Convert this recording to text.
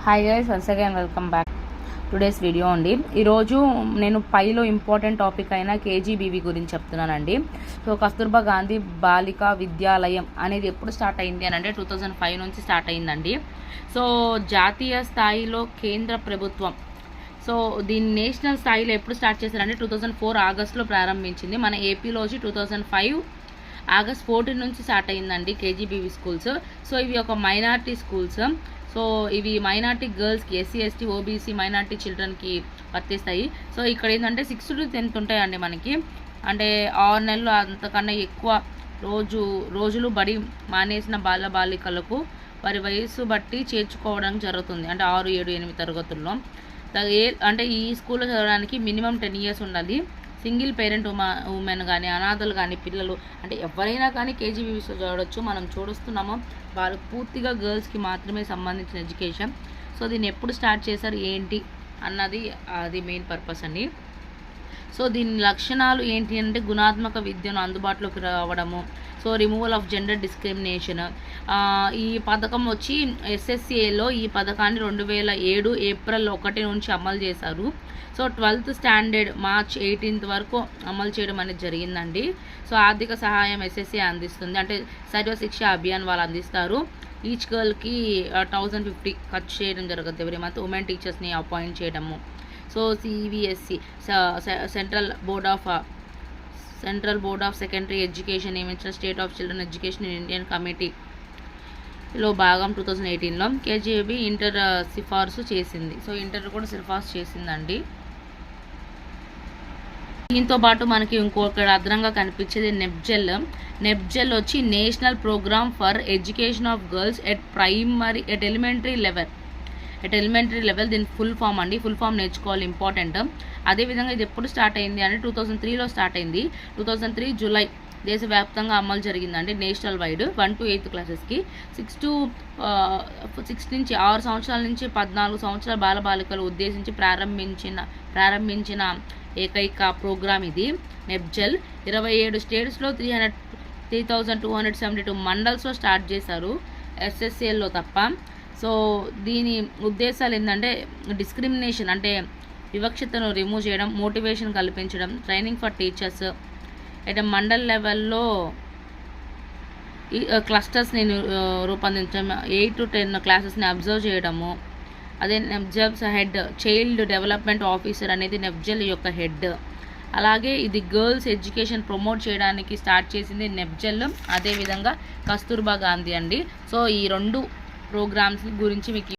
Hi guys, once again welcome back today's video అండి. ఈరోజు నేను పైలో ఇంపార్టెంట్ టాపిక్ అయిన కేజీబీవీ గురించి చెప్తున్నానండి. సో కస్తూర్బా గాంధీ బాలికా విద్యాలయం అనేది ఎప్పుడు స్టార్ట్ అయింది అని అంటే 2005 నుంచి స్టార్ట్ అయిందండి. సో జాతీయ స్థాయిలో కేంద్ర ప్రభుత్వం దీన్ని నేషనల్ స్థాయిలో ఎప్పుడు స్టార్ట్ చేశారంటే 2004 ఆగస్టులో ప్రారంభించింది. మన ఏపీలో వచ్చి 2005 ఆగస్ట్ 14 నుంచి స్టార్ట్ అయిందండి కేజీబీవీ స్కూల్స్. సో ఇవి ఒక మైనారిటీ స్కూల్స్. సో ఇవి మైనార్టీ గర్ల్స్కి, ఎస్సీ ఎస్టీ ఓబీసీ మైనార్టీ చిల్డ్రన్కి వర్తిస్తాయి. సో ఇక్కడ ఏంటంటే 6 to 10th ఉంటాయండి మనకి. అంటే 6 నెలలు అంతకన్నా ఎక్కువ రోజులు బడి మానేసిన బాలికలకు వారి వయసు బట్టి చేర్చుకోవడం జరుగుతుంది. అంటే 6, 7, 8 తరగతుల్లో. అంటే ఈ స్కూల్లో చదవడానికి మినిమం 10 years ఉండాలి. సింగిల్ పేరెంట్ ఉమెన్ కానీ, అనాథలు కానీ, పిల్లలు అంటే ఎవరైనా కానీ కేజీబీవీస్లో చూడవచ్చు. మనం చూస్తున్నాము వాళ్ళు పూర్తిగా గర్ల్స్కి మాత్రమే సంబంధించిన ఎడ్యుకేషన్. సో దీన్ని ఎప్పుడు స్టార్ట్ చేశారు ఏంటి అన్నది అది మెయిన్ పర్పస్ అండి. సో దీని లక్షణాలు ఏంటి అంటే గుణాత్మక విద్యను అందుబాటులోకి రావడము, so removal of gender discrimination. ఈ పథకం వచ్చి ఎస్ఎస్సిఏలో ఈ పథకాన్ని 2007 ఏప్రిల్ 1 నుంచి అమలు చేశారు. So 12th standard March 18th వరకు అమలు చేయడం అనేది జరిగిందండి. సో ఆర్థిక సహాయం ఎస్ఎస్సి అందిస్తుంది. అంటే సర్వశిక్ష అభియాన్ వాళ్ళు అందిస్తారు. ఈచ్ గర్ల్కి 1050 ఖర్చు చేయడం జరుగుతుంది ఎవరి మంత్. ఉమెన్ టీచర్స్ని అపాయింట్ చేయడము. So CBSE central board of secondary education నియమించిన state of children education Indian కమిటీలో భాగం 2018లో కేజీబీ ఇంటర్ సిఫార్సు చేసింది. సో ఇంటర్ కూడా సిఫార్సు చేసిందండి. దీంతో పాటు మనకి ఇంకొకటి అదనంగా కనిపించేది నెప్జెల్ వచ్చి national programme for education of girls at elementary level. దీని ఫుల్ ఫామ్ అండి. ఫుల్ ఫామ్ నేర్చుకోవాలి, ఇంపార్టెంట్. అదేవిధంగా ఇది ఎప్పుడు స్టార్ట్ అయింది అంటే 2003లో స్టార్ట్ అయింది. 2003 జూలై దేశవ్యాప్తంగా అమలు జరిగిందండి నేషనల్ వైడ్ 1 to 8th క్లాసెస్కి. 6 నుంచి 6 సంవత్సరాల నుంచి 14 సంవత్సరాల బాలబాలికలు ఉద్దేశించి ప్రారంభించిన ఏకైక ప్రోగ్రామ్ ఇది నెప్జెల్. 27 స్టేట్స్లో 3272 మండల్స్లో స్టార్ట్ చేశారు, ఎస్ఎస్ఏల్లో తప్ప. సో దీని ఉద్దేశాలు ఏంటంటే డిస్క్రిమినేషన్ అంటే వివక్షతను రిమూవ్ చేయడం, మోటివేషన్ కల్పించడం, ట్రైనింగ్ ఫర్ టీచర్స్, అంటే మండల్ లెవెల్లో ఈ క్లస్టర్స్ని రూపొందించడం, 8 to 10 క్లాసెస్ని అబ్జర్వ్ చేయడము. అదే నెప్జెల్స్ హెడ్ చైల్డ్ డెవలప్మెంట్ ఆఫీసర్ అనేది నెప్జెల్ యొక్క హెడ్. అలాగే ఇది గర్ల్స్ ఎడ్యుకేషన్ ప్రమోట్ చేయడానికి స్టార్ట్ చేసింది నెప్జెల్, అదేవిధంగా కస్తూర్బా గాంధీ అండి. సో ఈ 2 ప్రోగ్రామ్స్ గురించి మీకు